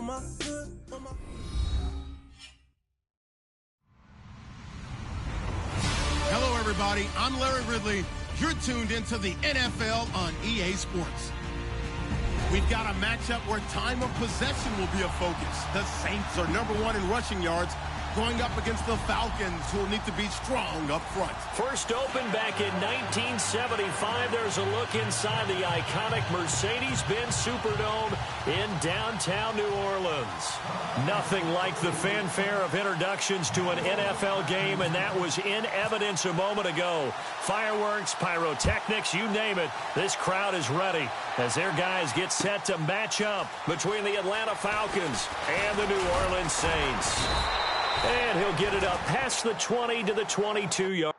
Hello, everybody. I'm Larry Ridley. You're tuned into the NFL on EA Sports. We've got a matchup where time of possession will be a focus. The Saints are #1 in rushing yards, going up against the Falcons, who will need to be strong up front. First opened back in 1975. There's a look inside the iconic Mercedes-Benz Superdome in downtown New Orleans. Nothing like the fanfare of introductions to an NFL game, and that was in evidence a moment ago. Fireworks, pyrotechnics, you name it. This crowd is ready as their guys get set to match up between the Atlanta Falcons and the New Orleans Saints. And he'll get it up past the 20 to the 22-yard.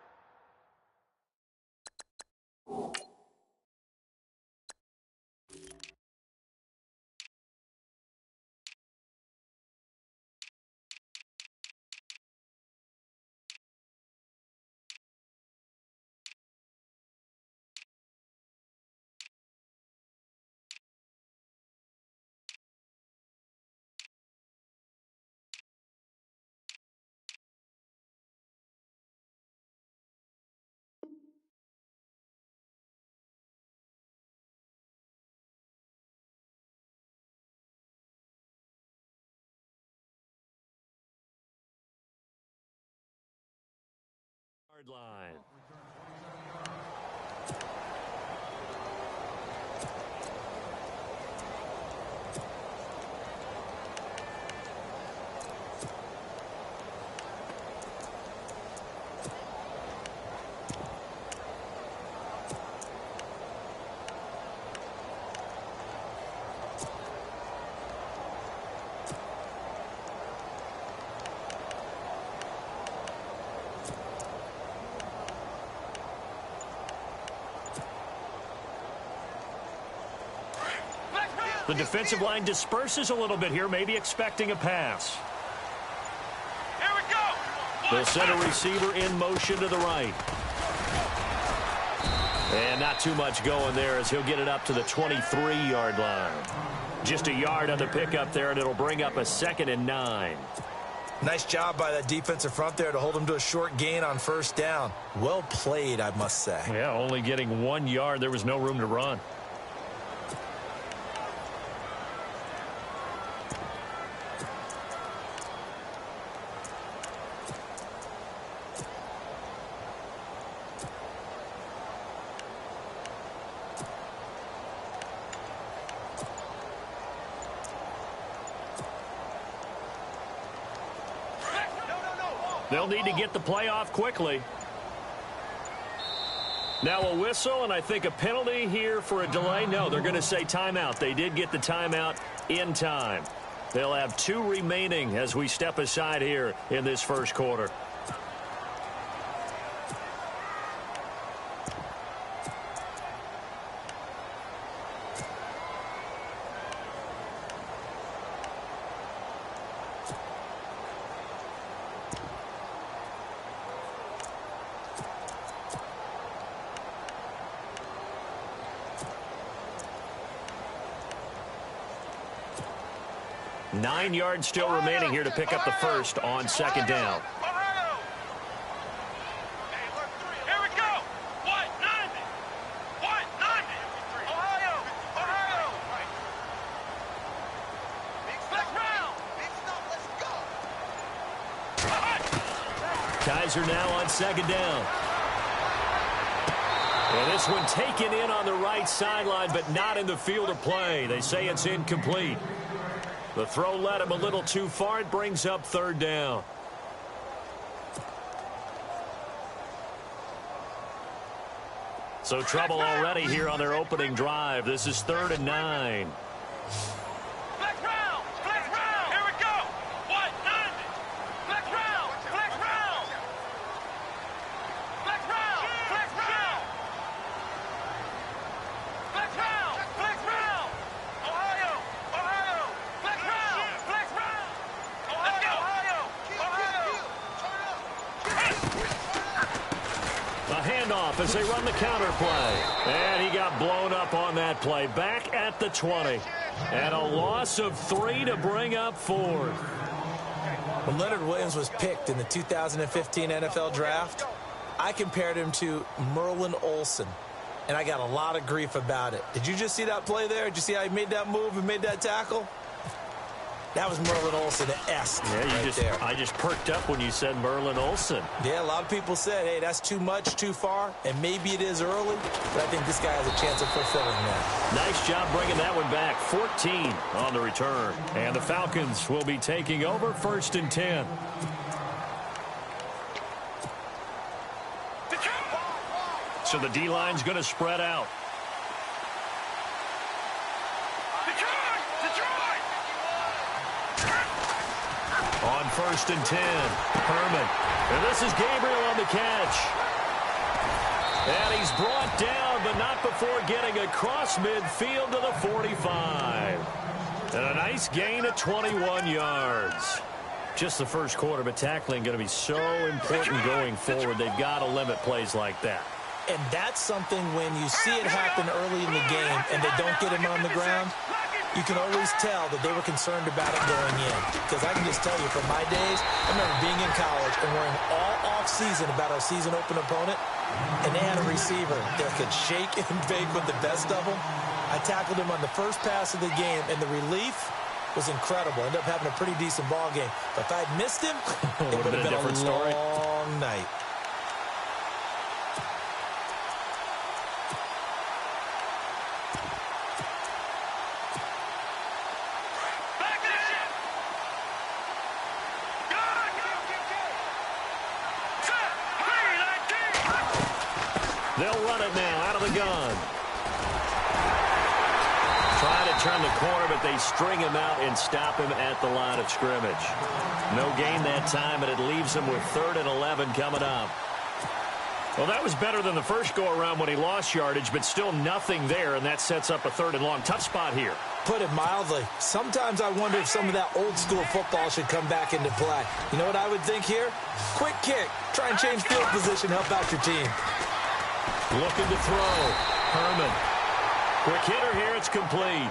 Line. The defensive line disperses a little bit here, maybe expecting a pass. Here we go. They'll send a receiver in motion to the right. And not too much going there as he'll get it up to the 23-yard line. Just a yard on the pickup there, and it'll bring up a 2nd and 9. Nice job by that defensive front there to hold him to a short gain on first down. Well played, I must say. Yeah, only getting 1 yard. There was no room to run. They'll need to get the play off quickly. Now a whistle, and I think a penalty here for a delay. No, they're going to say timeout. They did get the timeout in time. They'll have 2 remaining as we step aside here in this first quarter. Nine yards still remaining here to pick up the first on 2nd down. Here we go. 190. 190. Ohio. Ohio. Let's round. Let's go. Kaiser now on 2nd down. And this one taken in on the right sideline, but not in the field of play. They say it's incomplete. The throw led him a little too far. It brings up 3rd down. So trouble already here on their opening drive. This is 3rd and 9. Flex round. Flex round. Here we go. 190. Flex round. Flex round. Flex round. Flex round. Flex round. Flex round. Ohio. Ohio. Flex round. Flex round. Ohio. Ohio. Ohio. A handoff as they run the counter play. And he got blown up on that play. Back at the 20. And a loss of 3 to bring up 4th. When Leonard Williams was picked in the 2015 NFL Draft, I compared him to Merlin Olsen, and I got a lot of grief about it. Did you just see that play there? Did you see how he made that move and made that tackle? That was Merlin Olsen-esque there. I just perked up when you said Merlin Olsen. Yeah, a lot of people said, hey, that's too much, too far, and maybe it is early, but I think this guy has a chance of fulfilling that. Nice job bringing that one back. 14 on the return. And the Falcons will be taking over 1st and 10. So the D-line's going to spread out. On 1st and 10, Herman. And this is Gabriel on the catch. And he's brought down, but not before getting across midfield to the 45. And a nice gain of 21 yards. Just the first quarter, but tackling going to be so important going forward. They've got to limit plays like that. And that's something when you see it happen early in the game and they don't get him on the ground, you can always tell that they were concerned about it going in. Because I can just tell you, from my days, I remember being in college and worrying all off-season about our season-open opponent, and they had a receiver that could shake and bake with the best of them. I tackled him on the first pass of the game, and the relief was incredible. Ended up having a pretty decent ball game. But if I'd missed him, it would have been a long night. They'll run it now out of the gun. Trying to turn the corner, but they string him out and stop him at the line of scrimmage. No gain that time, and it leaves him with 3rd and 11 coming up. Well, that was better than the first go-around when he lost yardage, but still nothing there, and that sets up a 3rd and long. Tough spot here. Put it mildly. Sometimes I wonder if some of that old-school football should come back into play. You know what I would think here? Quick kick. Try and change field position, help out your team. Looking to throw. Herman. Quick hitter here. It's complete.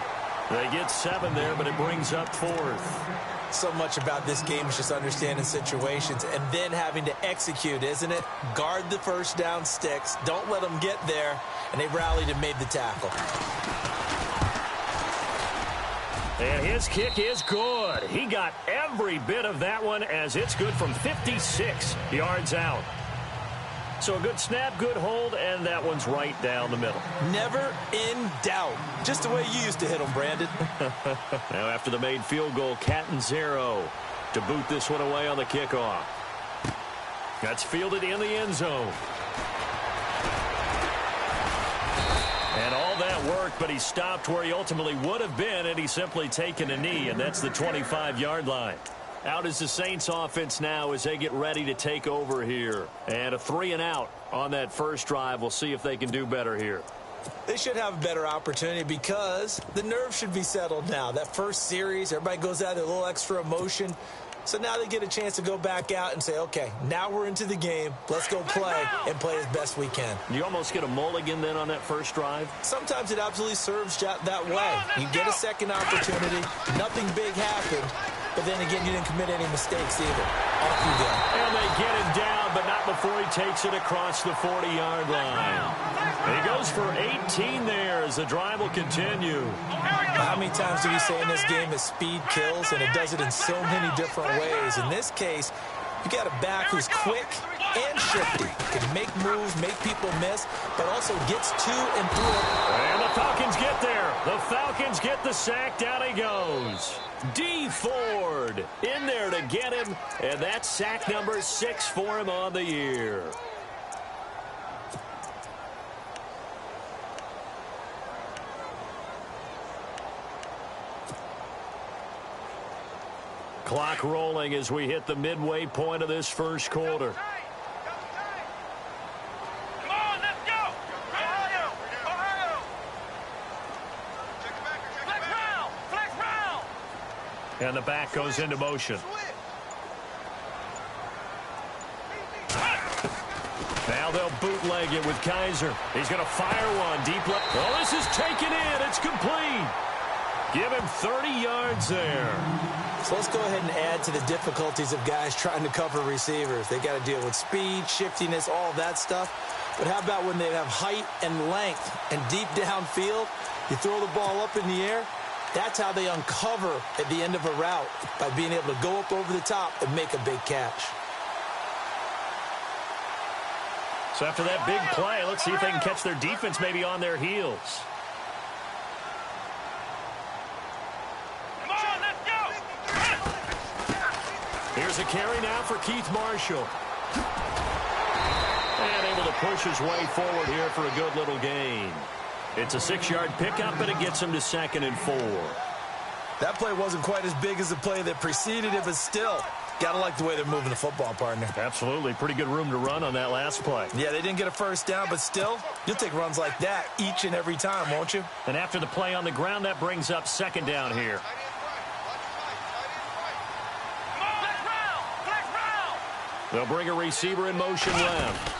They get 7 there, but it brings up 4th. So much about this game is just understanding situations and then having to execute, isn't it? Guard the first down sticks. Don't let them get there. And they rallied and made the tackle. And his kick is good. He got every bit of that one, as it's good from 56 yards out. So a good snap, good hold, and that one's right down the middle. Never in doubt. Just the way you used to hit them, Brandon. Now after the made field goal, Catanzaro to boot this one away on the kickoff. That's fielded in the end zone. And all that worked, but he stopped where he ultimately would have been had he simply taken a knee, and that's the 25-yard line. Out is the Saints offense now as they get ready to take over here. And a 3-and-out on that first drive. We'll see if they can do better here. They should have a better opportunity because the nerves should be settled now. That first series, everybody goes out with a little extra emotion. So now they get a chance to go back out and say, okay, now we're into the game. Let's go play and play as best we can. You almost get a mulligan then on that first drive? Sometimes it absolutely serves that way. You get a second opportunity. Nothing big happened. But then again, you didn't commit any mistakes either. Off you go. And they get him down, but not before he takes it across the 40-yard line. He goes for 18 there as the drive will continue. How many times do we say in this game that speed kills, and it does it in so many different ways? In this case, you got a back who's quick and shifty. Can make moves, make people miss, but also gets to and through it. And the Falcons get there. The Falcons get the sack. Down he goes. D. Ford in there to get him, and that's sack number 6 for him on the year. Clock rolling as we hit the midway point of this first quarter. Come on, let's go! Ohio! Ohio! Flex round! Flex round! And the back goes into motion. Now they'll bootleg bootleg it with Kaiser. He's going to fire one deep left. Well, this is taken in. It's complete. Give him 30 yards there. So let's go ahead and add to the difficulties of guys trying to cover receivers. They got to deal with speed, shiftiness, all that stuff. But how about when they have height and length and deep downfield? You throw the ball up in the air. That's how they uncover at the end of a route, by being able to go up over the top and make a big catch. So after that big play, let's see if they can catch their defense maybe on their heels. Come on, let's go. Here's a carry now for Keith Marshall. And able to push his way forward here for a good little gain. It's a 6-yard pickup, and it gets him to 2nd and 4. That play wasn't quite as big as the play that preceded it, but still, got to like the way they're moving the football, partner. Absolutely. Pretty good room to run on that last play. Yeah, they didn't get a first down, but still, you'll take runs like that each and every time, won't you? And after the play on the ground, that brings up 2nd down here. They'll bring a receiver in motion left.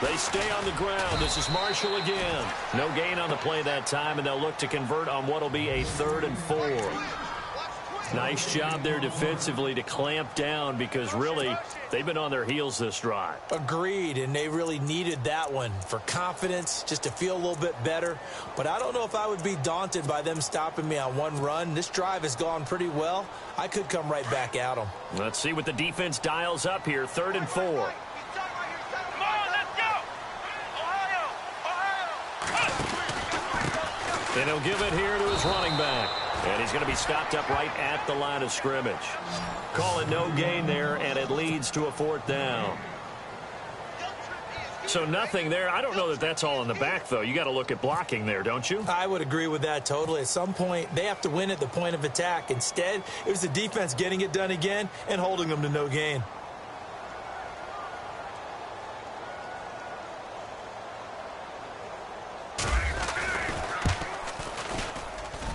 They stay on the ground. This is Marshall again. No gain on the play that time, and they'll look to convert on what will be a 3rd and 4. Nice job there defensively to clamp down, because really they've been on their heels this drive. Agreed, and they really needed that one for confidence, just to feel a little bit better. But I don't know if I would be daunted by them stopping me on one run. This drive has gone pretty well. I could come right back at them. Let's see what the defense dials up here. 3rd and 4. And he'll give it here to his running back. And he's going to be stopped up right at the line of scrimmage. Call it no gain there, and it leads to a 4th down. So nothing there. I don't know that that's all in the back, though. You got to look at blocking there, don't you? I would agree with that totally. At some point, they have to win at the point of attack. Instead, it was the defense getting it done again and holding them to no gain.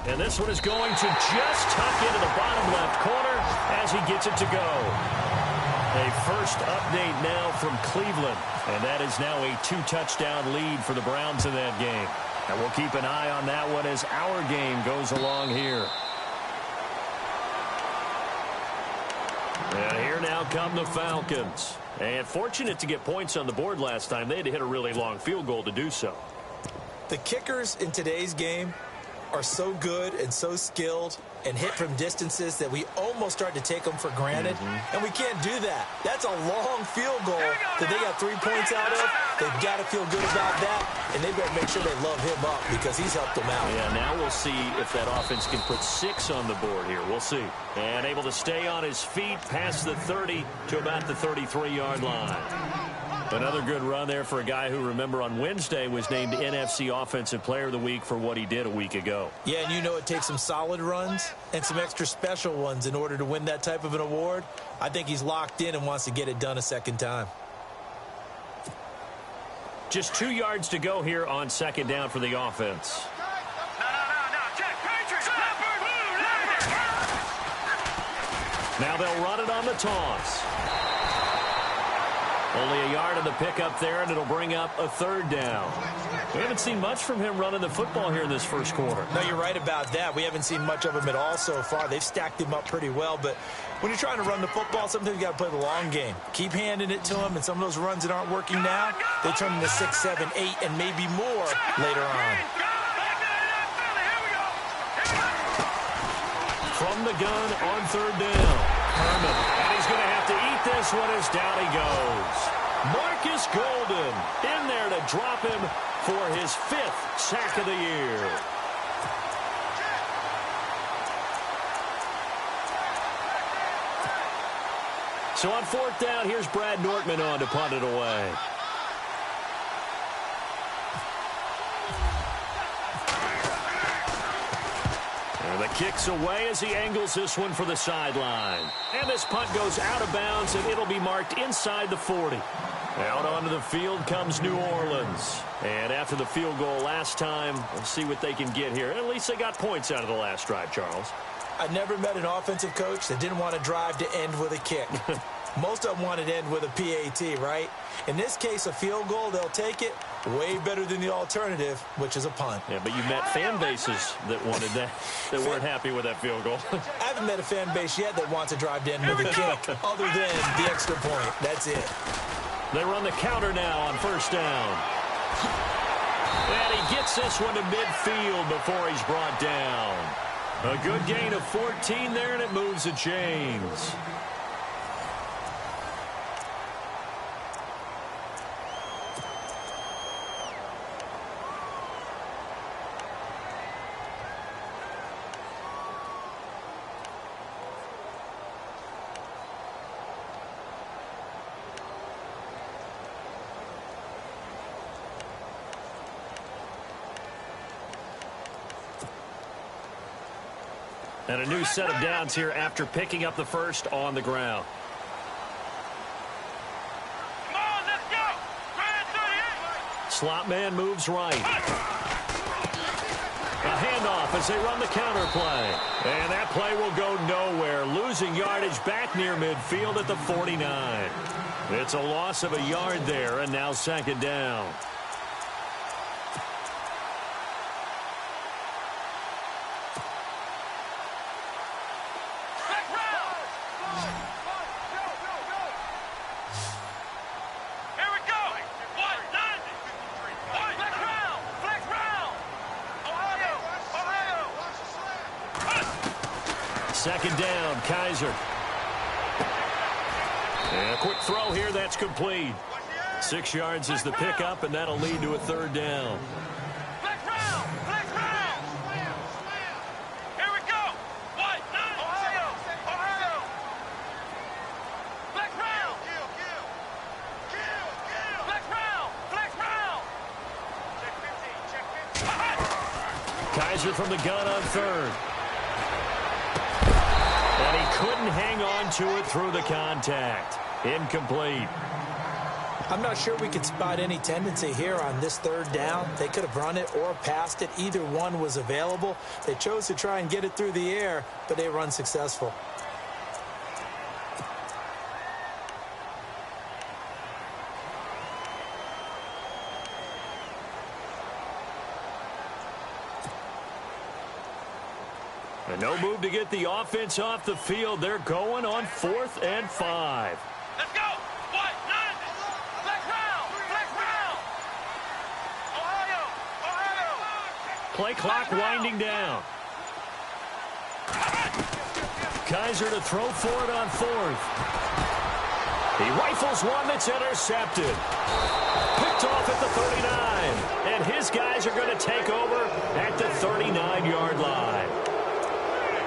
And this one is going to just tuck into the bottom left corner as he gets it to go. A first update now from Cleveland. And that is now a 2-touchdown lead for the Browns in that game. And we'll keep an eye on that one as our game goes along here. And here now come the Falcons. And fortunate to get points on the board last time. They had to hit a really long field goal to do so. The kickers in today's game are so good and so skilled and hit from distances that we almost start to take them for granted. And we can't do that. That's a long field goal that they got 3 points out of. They've got to feel good about that, and they better make sure they love him up because he's helped them out. Yeah, now we'll see if that offense can put 6 on the board here. We'll see. And able to stay on his feet past the 30 to about the 33-yard line. Another good run there for a guy who, remember, on Wednesday was named NFC Offensive Player of the Week for what he did a week ago. Yeah, and you know it takes some solid runs and some extra special ones in order to win that type of an award. I think he's locked in and wants to get it done a second time. Just 2 yards to go here on 2nd down for the offense. Now they'll run it on the toss. Only a yard on the pickup there, and it'll bring up a 3rd down. We haven't seen much from him running the football here in this first quarter. No, you're right about that. We haven't seen much of him at all so far. They've stacked him up pretty well, but when you're trying to run the football, sometimes you got to play the long game. Keep handing it to him, and some of those runs that aren't working now, they turn into 6, 7, 8, and maybe more later on. From the gun on 3rd down. Herman, and he's going to have to eat this one as down he goes. Marcus Golden in there to drop him for his 5th sack of the year. So on 4th down, here's Brad Nortman on to punt it away. And the kick's away as he angles this one for the sideline. And this punt goes out of bounds, and it'll be marked inside the 40. Out onto the field comes New Orleans. And after the field goal last time, we'll see what they can get here. At least they got points out of the last drive, Charles. I never met an offensive coach that didn't want to drive to end with a kick. Most of them want to end with a PAT, right? In this case, a field goal, they'll take it. Way better than the alternative, which is a punt. Yeah, but you met fan bases that wanted that, that weren't happy with that field goal. I haven't met a fan base yet that wants to drive to end with a kick, other than the extra point. That's it. They run the counter now on first down. And he gets this one to midfield before he's brought down. A good gain of 14 there, and it moves the chains. And a new set of downs here after picking up the first on the ground. Come on, let's go. Slot man moves right. A handoff as they run the counter play. And that play will go nowhere. Losing yardage back near midfield at the 49. It's a loss of a yard there, and now second down. Second down, Kaiser. And a quick throw here, that's complete. 6 yards is the pickup, and that'll lead to a third down. Flex round! Flex round! Here we go! What? Ohio! Ohio! Flex round! Flex round! Flex round! Check 15, check 15. Kaiser from the gun on third. And he couldn't hang on to it through the contact. Incomplete. I'm not sure we could spot any tendency here on this third down. They could have run it or passed it. Either one was available. They chose to try and get it through the air, but they were unsuccessful. And no move to get the offense off the field. They're going on 4th and 5. Let's go! What? None! Flex round! Flex round! Ohio! Ohio! Play clock winding down. Kaiser to throw for it on 4th. He rifles one that's intercepted. Picked off at the 39. And his guys are going to take over at the 39-yard line.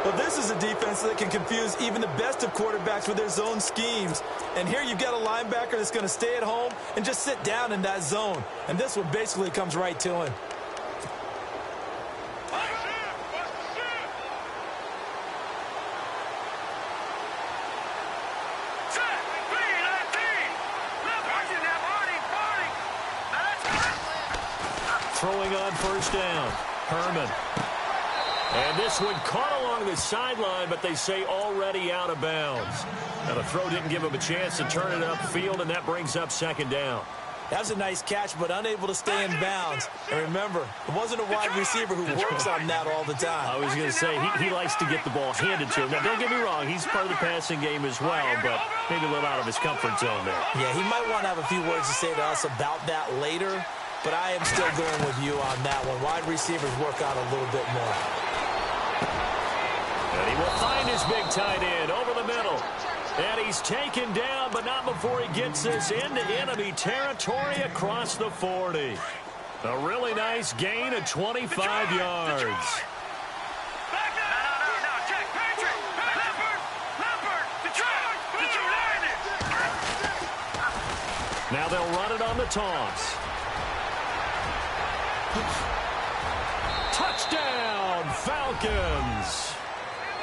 Well, this is a defense that can confuse even the best of quarterbacks with their zone schemes. And here you've got a linebacker that's going to stay at home and just sit down in that zone. And this one basically comes right to him. Throwing on first down. Herman. And this one caught along the sideline, but they say already out of bounds. Now the throw didn't give him a chance to turn it upfield, and that brings up second down. That's a nice catch, but unable to stay in bounds. And remember, it wasn't a wide receiver who works on that all the time. I was going to say, he likes to get the ball handed to him. Now, don't get me wrong, he's part of the passing game as well, but maybe a little out of his comfort zone there. Yeah, he might want to have a few words to say to us about that later, but I am still going with you on that one. Wide receivers work on a little bit more. And he will find his big tight end over the middle. And he's taken down, but not before he gets this into enemy territory across the 40. A really nice gain of 25 yards. Now they'll run it on the toss. Touchdown, Falcons.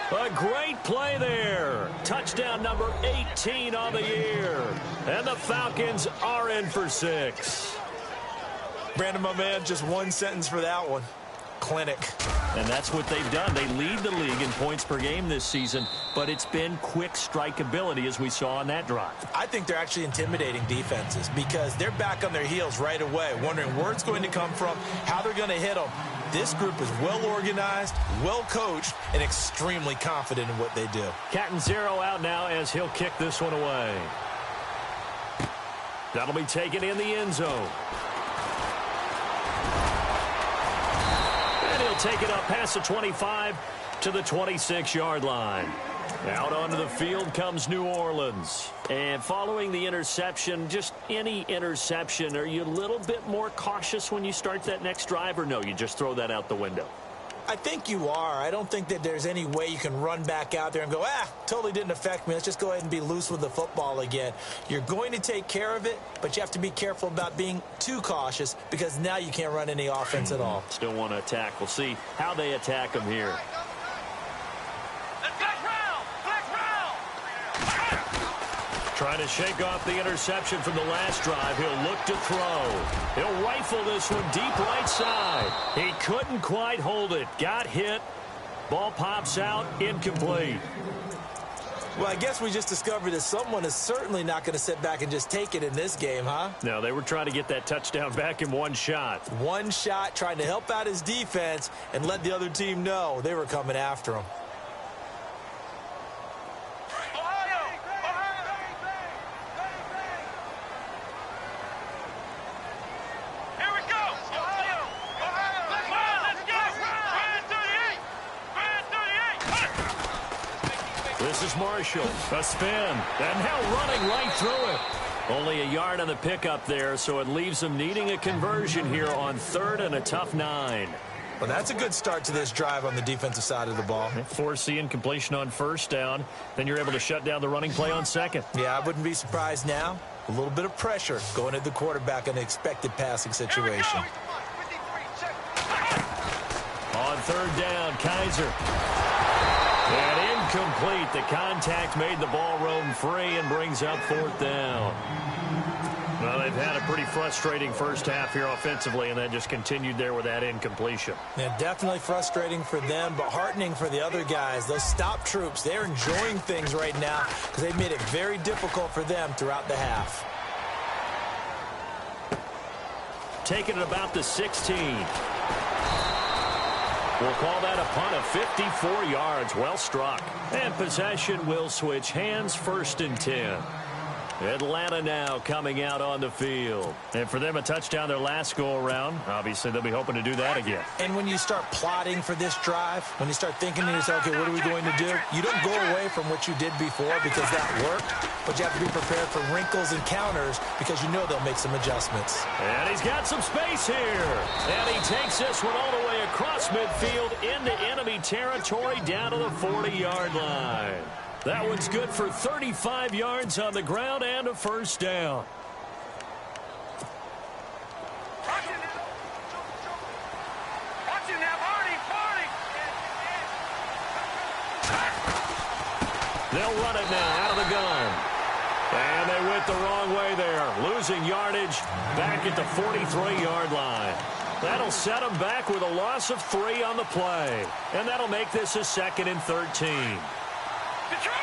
A great play there. Touchdown number 18 on the year. And the Falcons are in for 6. Brandon, my man, just one sentence for that one. clinic. And that's what they've done. They lead the league in points per game this season, but it's been quick strikeability as we saw on that drive. I think they're actually intimidating defenses because they're back on their heels right away, wondering where it's going to come from, how they're going to hit them. This group is well organized, well coached, and extremely confident in what they do. Catanzaro out now as he'll kick this one away. That'll be taken in the end zone. And he'll take it up past the 25 to the 26-yard line. Out onto the field comes New Orleans. And following the interception, just any interception, are you a little bit more cautious when you start that next drive, or no, you just throw that out the window? I think you are. I don't think that there's any way you can run back out there and go, totally didn't affect me. Let's just go ahead and be loose with the football again. You're going to take care of it, but you have to be careful about being too cautious because now you can't run any offense at all. Still want to attack. We'll see how they attack them here. Trying to shake off the interception from the last drive. He'll look to throw. He'll rifle this one deep right side. He couldn't quite hold it. Got hit. Ball pops out. Incomplete. Well, I guess we just discovered that someone is certainly not going to sit back and just take it in this game, huh? No, they were trying to get that touchdown back in one shot. One shot, trying to help out his defense and let the other team know they were coming after him. This is Marshall. A spin. And now running right through it. Only a yard on the pickup there, so it leaves them needing a conversion here on third and a tough 9. Well, that's a good start to this drive on the defensive side of the ball. Force the incompletion on first down. Then you're able to shut down the running play on second. Yeah, I wouldn't be surprised now. A little bit of pressure going at the quarterback in an expected passing situation. On third down, Kaiser. And incomplete. The contact made the ball roam free and brings up fourth down. Well, they've had a pretty frustrating first half here offensively, and that just continued there with that incompletion. Yeah, definitely frustrating for them, but heartening for the other guys. Those stop troops, they're enjoying things right now because they've made it very difficult for them throughout the half. Taking it about the 16. We'll call that a punt of 54 yards. Well struck. And possession will switch hands, first and 10. Atlanta now coming out on the field. And for them, a touchdown their last go-around. Obviously, they'll be hoping to do that again. And when you start plotting for this drive, when you start thinking to yourself, okay, what are we going to do? You don't go away from what you did before because that worked, but you have to be prepared for wrinkles and counters because you know they'll make some adjustments. And he's got some space here. And he takes this one all the way across midfield into enemy territory down to the 40-yard line. That one's good for 35 yards on the ground and a first down. They'll run it now out of the gun. And they went the wrong way there. Losing yardage back at the 43-yard line. That'll set them back with a loss of 3 on the play. And that'll make this a 2nd and 13. Detroit!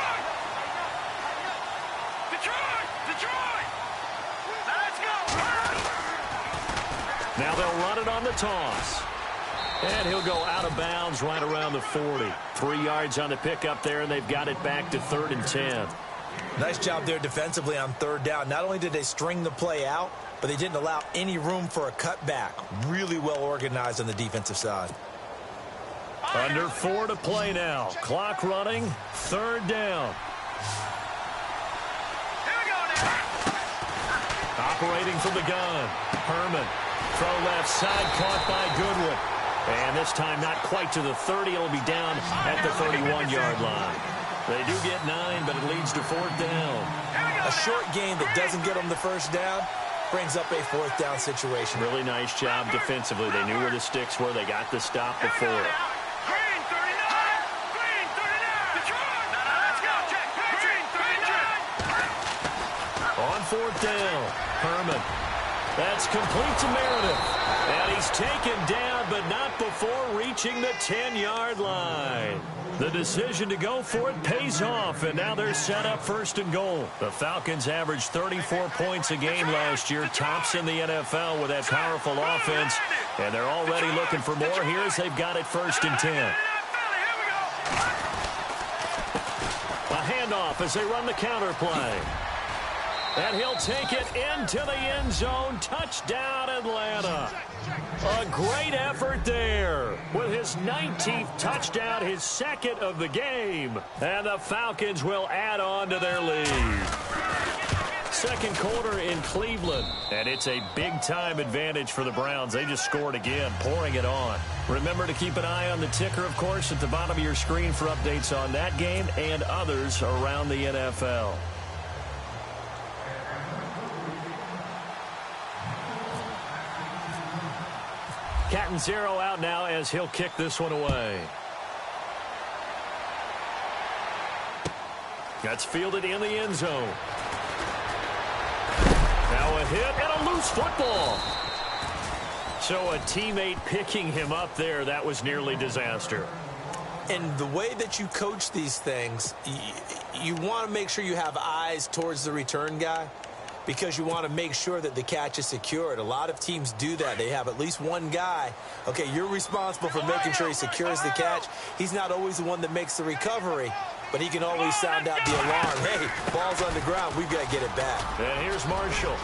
Detroit! Detroit! Let's go! Now they'll run it on the toss. And he'll go out of bounds right around the 40. 3 yards on the pickup there, and they've got it back to 3rd and 10. Nice job there defensively on third down. Not only did they string the play out, but they didn't allow any room for a cutback. Really well organized on the defensive side. Under 4 to play now. Clock running. 3rd down. Here we go now. Operating from the gun. Herman. Throw left side, caught by Goodwin. And this time not quite to the 30. It'll be down at the 31-yard line. They do get 9, but it leads to 4th down. A short game that doesn't get them the first down brings up a 4th down situation. Really nice job defensively. They knew where the sticks were. They got the stop before. Green 39! Green 39! Detroit! Let's go, Jack! Green 39! On 4th down, Herman. That's complete to Meredith. And he's taken down, but not before reaching the 10-yard line. The decision to go for it pays off, and now they're set up first and goal. The Falcons averaged 34 points a game last year, tops in the NFL with that powerful offense, and they're already looking for more here as they've got it first and 10. A handoff as they run the counter play. And he'll take it into the end zone. Touchdown, Atlanta. A great effort there with his 19th touchdown, his second of the game. And the Falcons will add on to their lead. Second quarter in Cleveland. And it's a big-time advantage for the Browns. They just scored again, pouring it on. Remember to keep an eye on the ticker, of course, at the bottom of your screen for updates on that game and others around the NFL. Catanzaro out now as he'll kick this one away. That's fielded in the end zone. Now a hit and a loose football. So a teammate picking him up there, that was nearly disaster. And the way that you coach these things, you want to make sure you have eyes towards the return guy, because you want to make sure that the catch is secured. A lot of teams do that. They have at least one guy. Okay, you're responsible for making sure he secures the catch. He's not always the one that makes the recovery, but he can always sound out the alarm. Hey, ball's on the ground. We've got to get it back. And here's Marshall.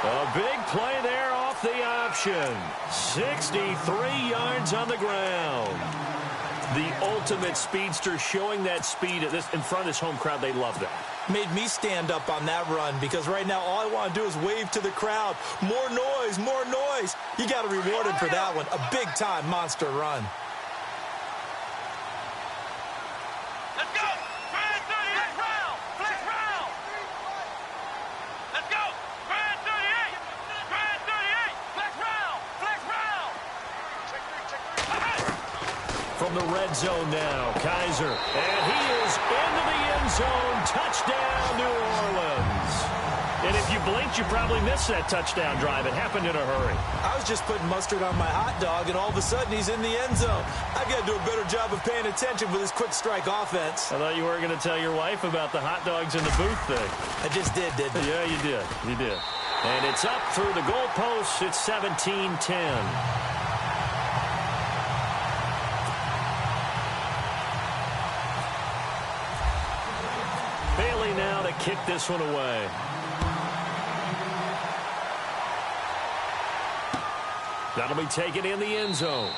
A big play there off the option. 63 yards on the ground. The ultimate speedster, showing that speed at this in front of this home crowd. They love that. Made me stand up on that run, because right now all I want to do is wave to the crowd. More noise, more noise. You got to reward him for that one. A big-time monster run. Let's go! Grand 38 round! Flex round! Let's go! Grand 38! Grand 38! Flex round! Flex round! Check three. From the red zone now, Kaiser. And he is into the end zone. Touchdown, New Orleans. And if you blinked, you probably missed that touchdown drive. It happened in a hurry. I was just putting mustard on my hot dog, and all of a sudden he's in the end zone. I've got to do a better job of paying attention for this quick strike offense. I thought you were going to tell your wife about the hot dogs in the booth thing. I just did, didn't I? Yeah, you did. You did. And it's up through the goalposts. It's 17-10. Now to kick this one away. That'll be taken in the end zone.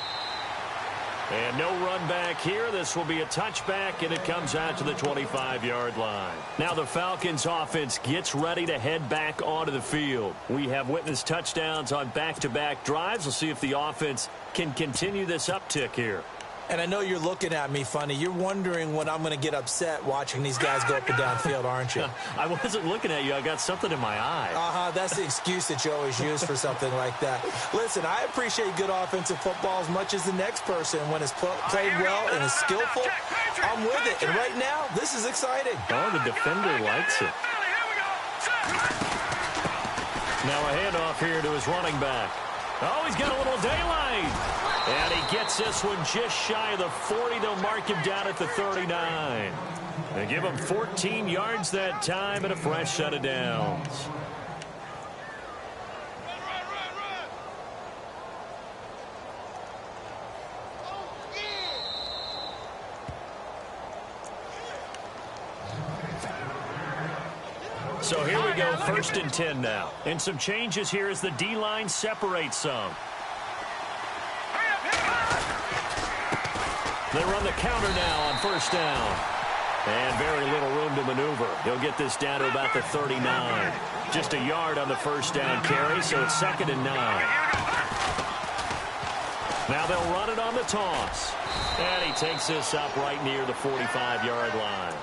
And no run back here. This will be a touchback, and it comes out to the 25-yard line. Now the Falcons offense gets ready to head back onto the field. We have witnessed touchdowns on back-to-back drives. We'll see if the offense can continue this uptick here. And I know you're looking at me funny. You're wondering when I'm going to get upset watching these guys go up and down field, aren't you? I wasn't looking at you. I got something in my eye. That's the excuse that you always use for something like that. Listen, I appreciate good offensive football as much as the next person. When it's played well and is skillful, I'm with it. And right now, this is exciting. Oh, the defender likes it. Now a handoff here to his running back. Oh, he's got a little daylight. And he gets this one just shy of the 40. They'll mark him down at the 39. They give him 14 yards that time and a fresh set of downs. So here we go, 1st and 10 now. And some changes here as the D-line separates some. They run the counter now on 1st down. And very little room to maneuver. He'll get this down to about the 39. Just a yard on the 1st down carry, so it's 2nd and 9. Now they'll run it on the toss. And he takes this up right near the 45-yard line.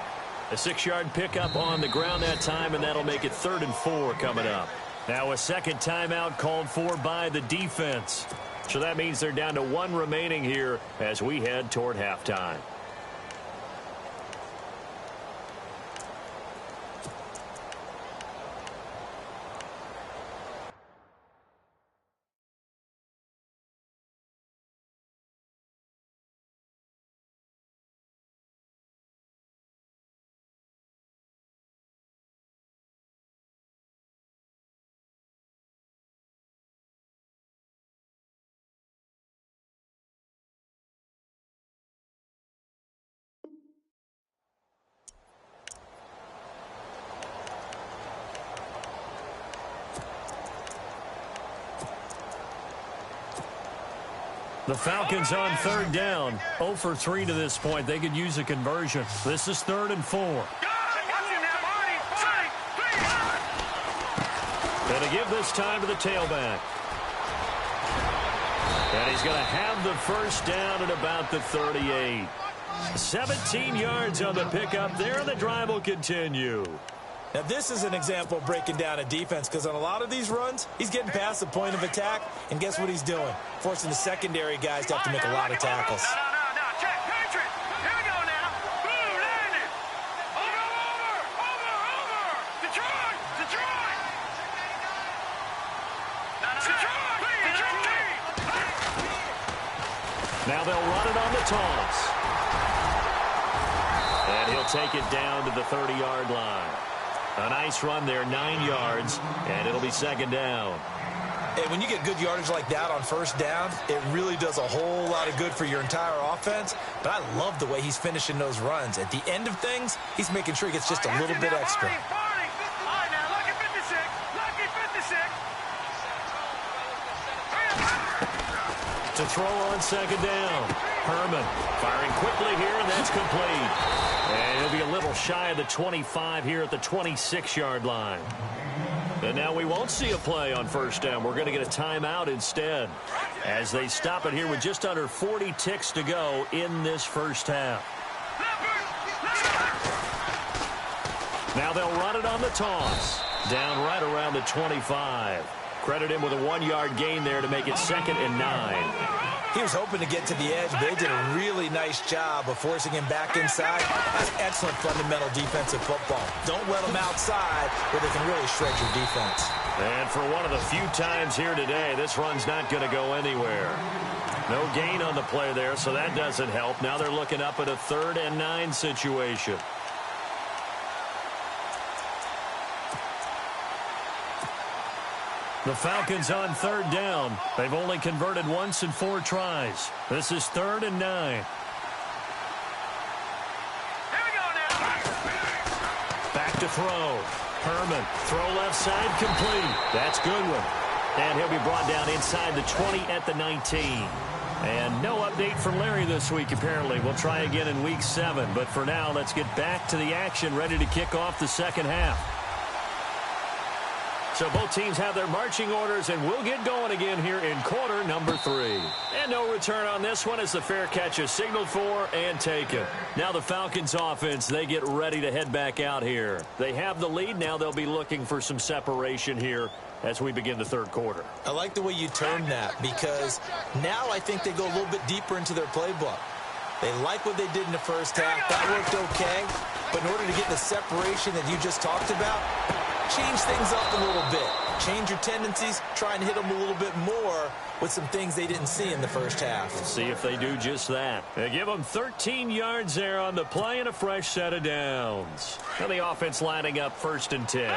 A 6-yard pickup on the ground that time, and that'll make it 3rd and 4 coming up. Now a second timeout called for by the defense. So that means they're down to 1 remaining here as we head toward halftime. The Falcons on third down. 0 for 3 to this point. They could use a conversion. This is 3rd and 4. Going to give this time to the tailback. And he's going to have the first down at about the 38. 17 yards on the pickup there. The drive will continue. Now, this is an example of breaking down a defense, because on a lot of these runs, he's getting past the point of attack, and guess what he's doing? Forcing the secondary guys to have to make a lot of tackles. No. Check. Patriot. Here we go now. Boom, landed. Over. Detroit. Now they'll run it on the toss. And he'll take it down to the 30-yard line. A nice run there, 9 yards, and it'll be 2nd down. And when you get good yardage like that on first down, it really does a whole lot of good for your entire offense. But I love the way he's finishing those runs. At the end of things, he's making sure he gets just a little bit extra. All right, now, lucky 56. To throw on 2nd down. Herman firing quickly here, and that's complete. And he'll be a little shy of the 25 here at the 26-yard line. And now we won't see a play on first down. We're going to get a timeout instead, as they stop it here with just under 40 ticks to go in this first half. Now they'll run it on the toss. Down right around the 25. Credit him with a 1-yard gain there to make it 2nd and 9. He was hoping to get to the edge, but they did a really nice job of forcing him back inside. That's excellent fundamental defensive football. Don't let him outside where they can really shred your defense. And for one of the few times here today, this run's not going to go anywhere. No gain on the play there, so that doesn't help. Now they're looking up at a 3rd and 9 situation. The Falcons on 3rd down. They've only converted once in 4 tries. This is 3rd and 9. Here we go now. Back to throw. Herman, throw left side, complete. That's Goodwin. And he'll be brought down inside the 20 at the 19. And no update from Larry this week, apparently. We'll try again in week 7. But for now, let's get back to the action, ready to kick off the second half. So both teams have their marching orders, and we'll get going again here in quarter number 3. And no return on this one as the fair catch is signaled for and taken. Now the Falcons offense, they get ready to head back out here. They have the lead. Now they'll be looking for some separation here as we begin the 3rd quarter. I like the way you term that, because now I think they go a little bit deeper into their playbook. They like what they did in the first half. That worked okay. But in order to get the separation that you just talked about, change things up a little bit. Change your tendencies. Try and hit them a little bit more with some things they didn't see in the first half. See if they do just that. They give them 13 yards there on the play and a fresh set of downs. And the offense lining up 1st and 10.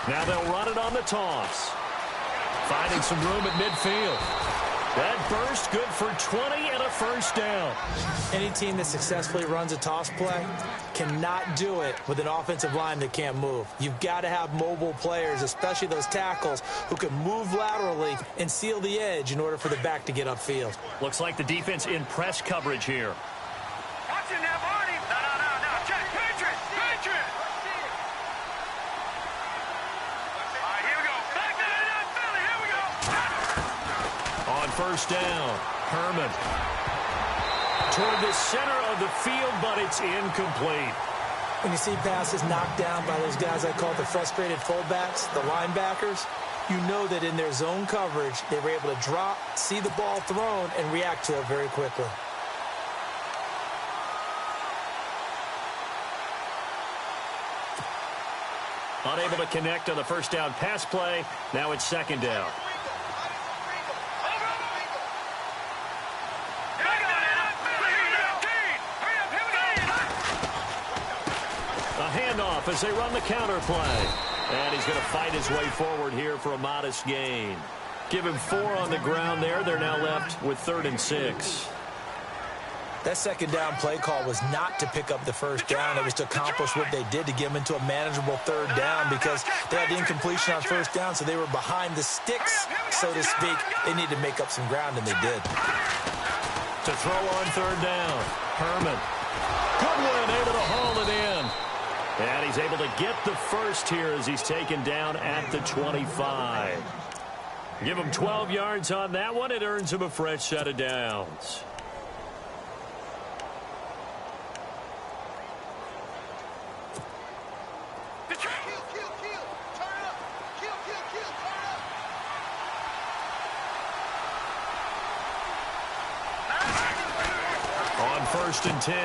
Now they'll run it on the toss. Finding some room at midfield. That burst good for 20 and a first down. Any team that successfully runs a toss play cannot do it with an offensive line that can't move. You've got to have mobile players, especially those tackles, who can move laterally and seal the edge in order for the back to get upfield. Looks like the defense in press coverage here. Watch it now, Barney. No. Check. Patriot. All right, here we go. Back to the Philly. Here we go. On first down, Herman toward the center of the field, but it's incomplete. When you see passes knocked down by those guys I call the frustrated fullbacks, the linebackers, you know that in their zone coverage, they were able to drop, see the ball thrown, and react to it very quickly. Unable to connect on the first down pass play. Now it's 2nd down. Handoff as they run the counter play. And he's going to fight his way forward here for a modest gain. Give him 4 on the ground there. They're now left with 3rd and 6. That second down play call was not to pick up the first down. It was to accomplish what they did, to get them into a manageable third down, because they had the incompletion on first down, so they were behind the sticks, so to speak. They needed to make up some ground, and they did. To throw on third down, Herman. Goodwin able to haul it in. And he's able to get the first here as he's taken down at the 25. Give him 12 yards on that one. It earns him a fresh set of downs. On 1st and 10,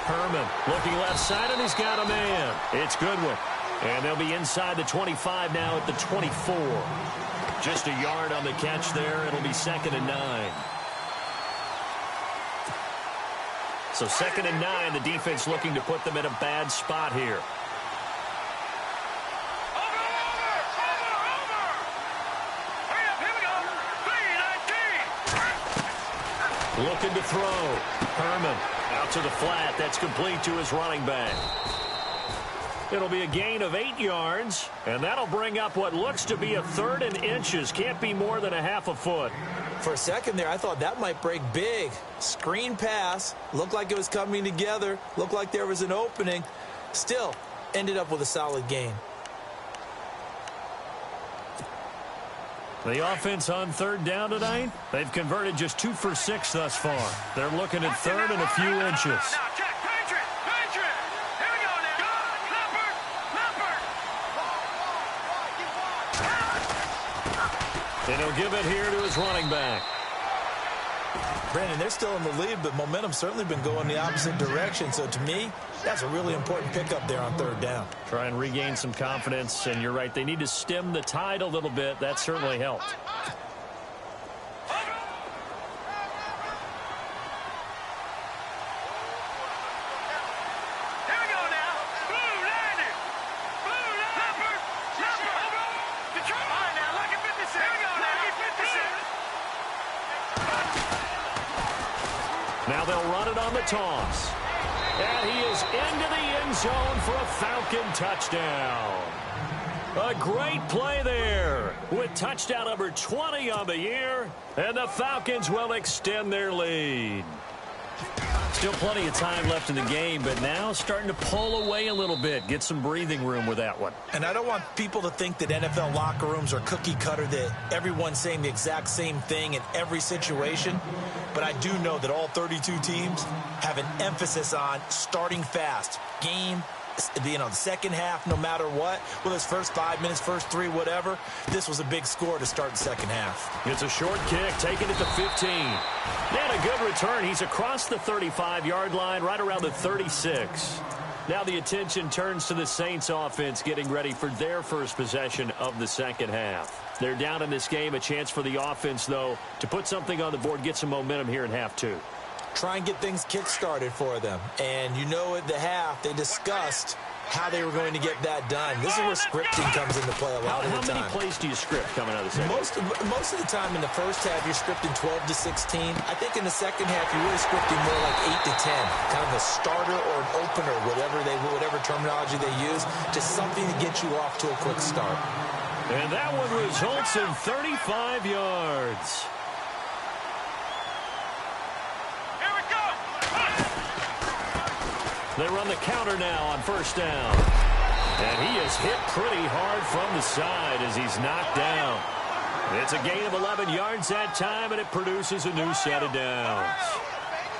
Herman looking left side, and he's got a man. It's Goodwin. And they'll be inside the 25 now at the 24. Just a yard on the catch there. It'll be 2nd and 9. So 2nd and 9, the defense looking to put them in a bad spot here. Looking to throw. Herman out to the flat. That's complete to his running back. It'll be a gain of 8 yards, and that'll bring up what looks to be a 3rd and inches. Can't be more than a half a foot. For a second there, I thought that might break big. Screen pass. Looked like it was coming together. Looked like there was an opening. Still, ended up with a solid gain. The offense on 3rd down tonight, they've converted just 2 for 6 thus far. They're looking at 3rd and a few inches. And he'll give it here to his running back. Brandon, they're still in the lead, but momentum's certainly been going the opposite direction. So to me, that's a really important pickup there on 3rd down. Try and regain some confidence, and you're right, they need to stem the tide a little bit. That certainly helped. Now they'll run it on the toss. And he is into the end zone for a Falcon touchdown. A great play there with touchdown number 20 on the year. And the Falcons will extend their lead. Still plenty of time left in the game, but now starting to pull away a little bit. Get some breathing room with that one. And I don't want people to think that NFL locker rooms are cookie cutter, that everyone's saying the exact same thing in every situation. But I do know that all 32 teams have an emphasis on starting fast. Game, the second half, no matter what, whether it's first 5 minutes, first 3, whatever, this was a big score to start the second half. It's a short kick, taken at the 15. And a good return. He's across the 35-yard line, right around the 36. Now the attention turns to the Saints offense, getting ready for their first possession of the second half. They're down in this game. A chance for the offense, though, to put something on the board, get some momentum here in half 2. Try and get things kick-started for them. And you know at the half, they discussed how they were going to get that done. This is where scripting comes into play a lot of the time. How many plays do you script coming out of the second? Most of the time in the first half, you're scripting 12 to 16. I think in the second half, you're really scripting more like 8 to 10. Kind of a starter or an opener, whatever terminology they use, just something to get you off to a quick start. And that one results in 35 yards. They run the counter now on first down. And he is hit pretty hard from the side as he's knocked down. It's a gain of 11 yards that time, and it produces a new set of downs.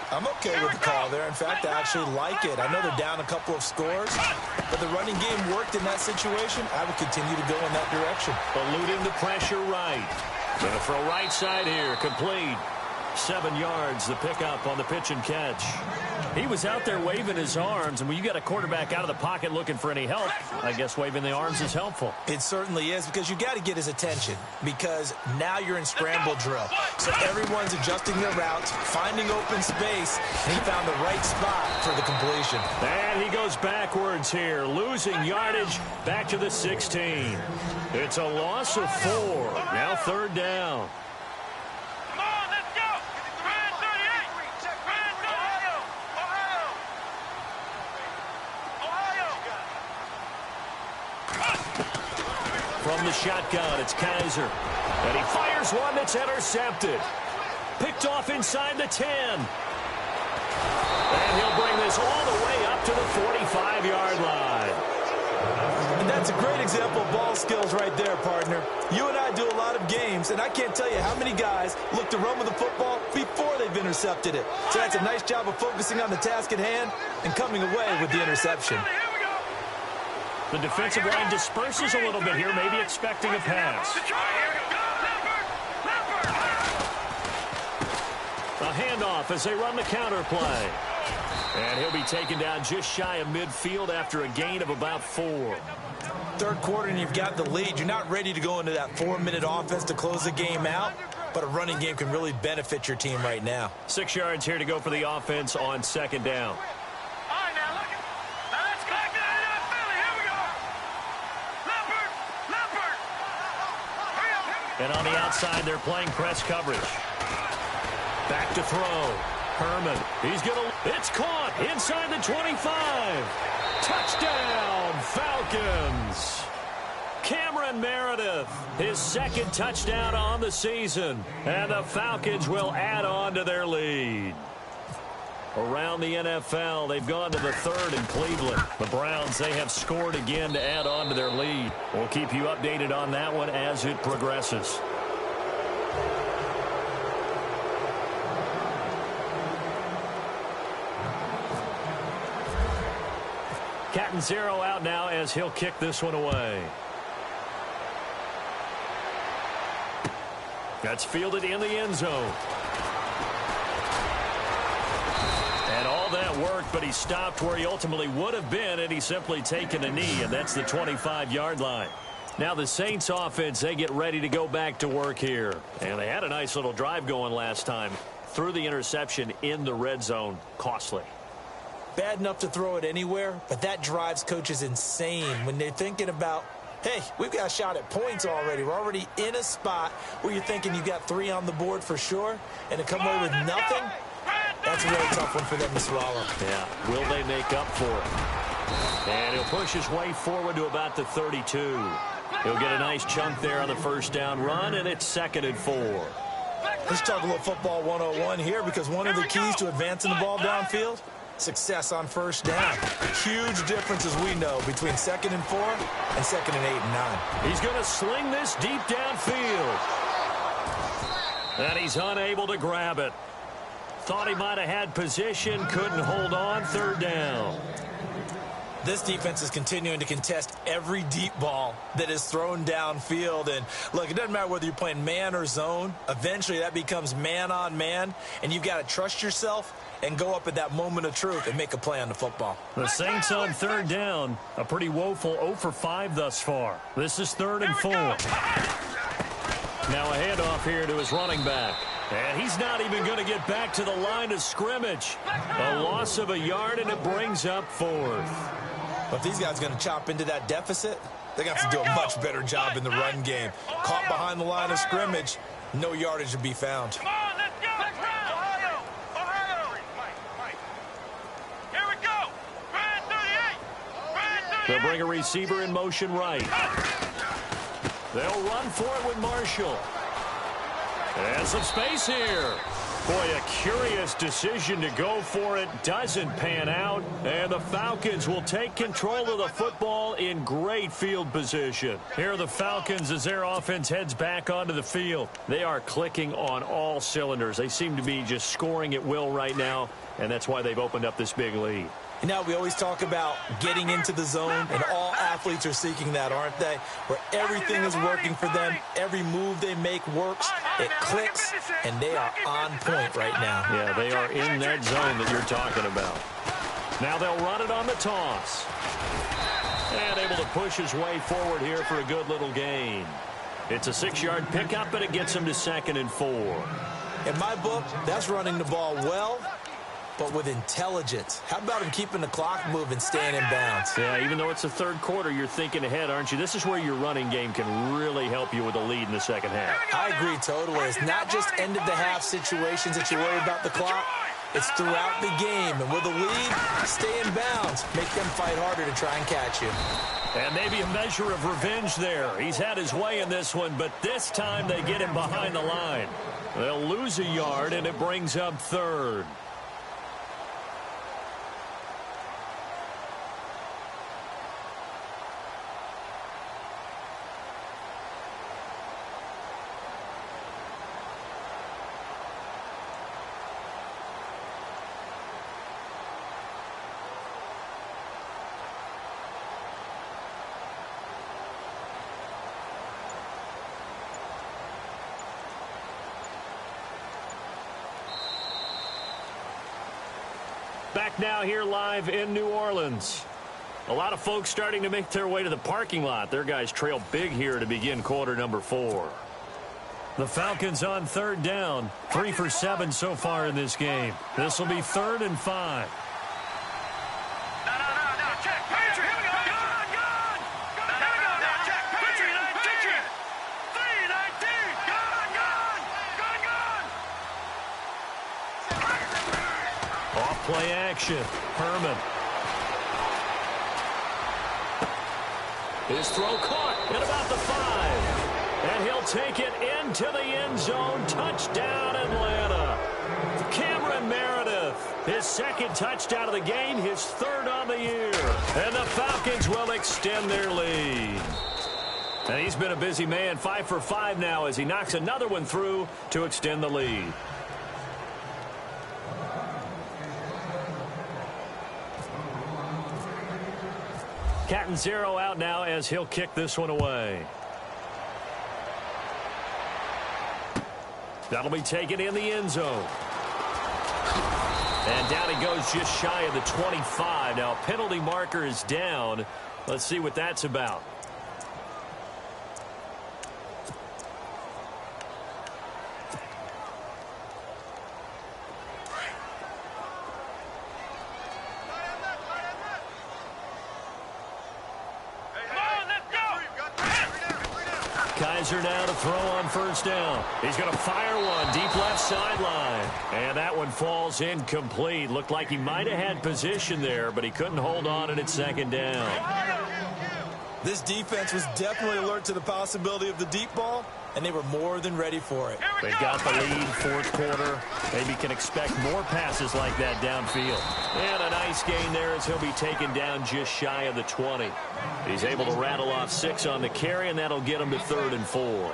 I'm okay with the call there. In fact, I actually like it. I know they're down a couple of scores, but the running game worked in that situation. I would continue to go in that direction. Eluding the pressure right. Gonna throw right side here, complete. 7 yards, the pickup on the pitch and catch. He was out there waving his arms, and when you got a quarterback out of the pocket looking for any help, I guess waving the arms is helpful. It certainly is, because you got to get his attention, because now you're in scramble drill. So everyone's adjusting their routes, finding open space, and he found the right spot for the completion. And he goes backwards here, losing yardage back to the 16. It's a loss of 4. Now 3rd down. From the shotgun, it's Kaiser. And he fires one that's intercepted. Picked off inside the 10. And he'll bring this all the way up to the 45-yard line. And that's a great example of ball skills right there, partner. You and I do a lot of games, and I can't tell you how many guys look to run with the football before they've intercepted it. So that's a nice job of focusing on the task at hand and coming away with the interception. The defensive line disperses a little bit here, maybe expecting a pass. A handoff as they run the counter play. And he'll be taken down just shy of midfield after a gain of about 4. Third quarter and you've got the lead. You're not ready to go into that 4-minute offense to close the game out, but a running game can really benefit your team right now. 6 yards here to go for the offense on second down. And on the outside, they're playing press coverage. Back to throw. Herman. He's going to... It's caught inside the 25. Touchdown, Falcons. Cameron Meredith, his second touchdown on the season. And the Falcons will add on to their lead. Around the NFL, they've gone to the third in Cleveland. The Browns, they have scored again to add on to their lead. We'll keep you updated on that one as it progresses. Catanzaro out now as he'll kick this one away. That's fielded in the end zone. And all that worked, but he stopped where he ultimately would have been, and he's simply taken a knee, and that's the 25-yard line. Now the Saints offense, they get ready to go back to work here. And they had a nice little drive going last time. Threw the interception in the red zone. Costly. Bad enough to throw it anywhere, but that drives coaches insane when they're thinking about, hey, we've got a shot at points already. We're already in a spot where you're thinking you've got 3 on the board for sure, and to come away with nothing, that's a really tough one for them to swallow. Yeah, will they make up for it? And he'll push his way forward to about the 32. He'll get a nice chunk there on the first down run, and it's 2nd and 4. Let's talk a little football 101 here, because one of the keys to advancing the ball downfield, success on first down. Huge difference, as we know, between 2nd and 4 and 2nd and 8 and 9. He's going to sling this deep downfield. And he's unable to grab it. Thought he might have had position, couldn't hold on, 3rd down. This defense is continuing to contest every deep ball that is thrown downfield. And look, it doesn't matter whether you're playing man or zone. Eventually that becomes man on man, and you've got to trust yourself and go up at that moment of truth and make a play on the football. The Saints on 3rd down, a pretty woeful 0 for 5 thus far. This is 3rd and 4. Now a handoff here to his running back. And he's not even going to get back to the line of scrimmage. A loss of a yard, and it brings up 4th. But if these guys are going to chop into that deficit, they're going to have to do a much better job in the run game. Caught behind the line of scrimmage, no yardage to be found. Come on, let's go. Ohio. Here we go. Brand 38. They'll bring a receiver in motion right. They'll run for it with Marshall. And some space here. Boy, a curious decision to go for it. Doesn't pan out. And the Falcons will take control of the football in great field position. Here are the Falcons as their offense heads back onto the field. They are clicking on all cylinders. They seem to be just scoring at will right now, and that's why they've opened up this big lead. You know, we always talk about getting into the zone, and all athletes are seeking that, aren't they? Where everything is working for them, every move they make works, it clicks, and they are on point right now. Yeah, they are in that zone that you're talking about. Now they'll run it on the toss. And able to push his way forward here for a good little gain. It's a 6-yard pickup, and it gets him to 2nd and 4. In my book, that's running the ball well, but with intelligence. How about him keeping the clock moving, staying in bounds? Yeah, even though it's the 3rd quarter, you're thinking ahead, aren't you? This is where your running game can really help you with a lead in the 2nd half. I agree totally. It's not just end-of-the-half situations that you worry about the clock. It's throughout the game. And with a lead, stay in bounds. Make them fight harder to try and catch you. And maybe a measure of revenge there. He's had his way in this one, but this time they get him behind the line. They'll lose a yard, and it brings up third. Back now here live in New Orleans. A lot of folks starting to make their way to the parking lot. Their guys trail big here to begin quarter number 4. The Falcons on third down. 3 for 7 so far in this game. This will be 3rd and 5. Check. Patriot. Here we go. Gun. Here we go now. Check. Patriot. 3-19. Gun. Off-play action. Herman. His throw caught at about the 5. And he'll take it into the end zone. Touchdown, Atlanta. Cameron Meredith, his 2nd touchdown of the game, his 3rd on the year. And the Falcons will extend their lead. And he's been a busy man, 5 for 5 now as he knocks another one through to extend the lead. Captain Zero out now as he'll kick this one away. That'll be taken in the end zone. And down he goes just shy of the 25. Now, penalty marker is down. Let's see what that's about. Kaiser now to throw on first down. He's going to fire one deep left sideline. And that one falls incomplete. Looked like he might have had position there, but he couldn't hold on and it's 2nd down. This defense was definitely alert to the possibility of the deep ball, and they were more than ready for it. They got the lead, 4th quarter. Maybe can expect more passes like that downfield. And a nice gain there as he'll be taken down just shy of the 20. He's able to rattle off 6 on the carry, and that'll get him to 3rd and 4.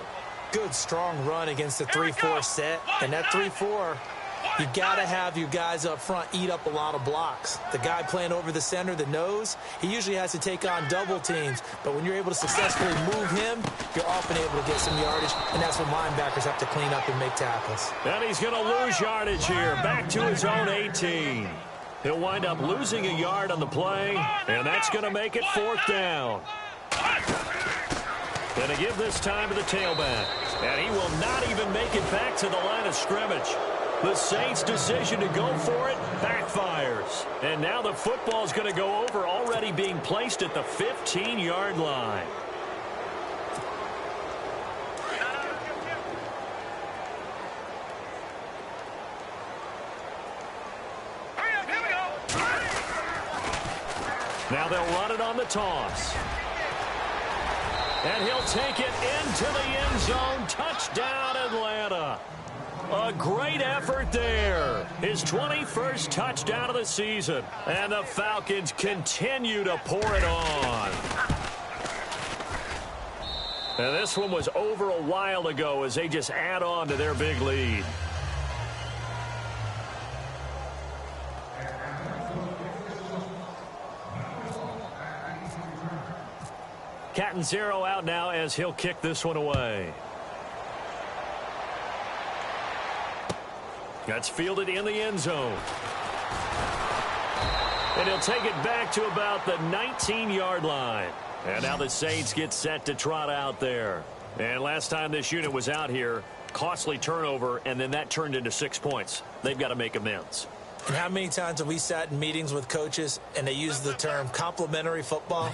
Good, strong run against the 3-4 set. And that 3-4, you got to have your guys up front eat up a lot of blocks. The guy playing over the center, the nose, he usually has to take on double teams. But when you're able to successfully move him, you're often able to get some yardage, and that's when linebackers have to clean up and make tackles. And he's going to lose yardage here, back to his own 18. He'll wind up losing a yard on the play, and that's going to make it 4th down. Going to give this time to the tailback, and he will not even make it back to the line of scrimmage. The Saints' decision to go for it backfires. And now the football's going to go over, already being placed at the 15-yard line. Now they'll run it on the toss. And he'll take it into the end zone. Touchdown, Atlanta. A great effort there. His 21st touchdown of the season. And the Falcons continue to pour it on. And this one was over a while ago as they just add on to their big lead. Captain Zero out now as he'll kick this one away. That's fielded in the end zone. And he'll take it back to about the 19-yard line. And now the Saints get set to trot out there. And last time this unit was out here, costly turnover, and then that turned into 6 points. They've got to make amends. And how many times have we sat in meetings with coaches and they use the term complementary football?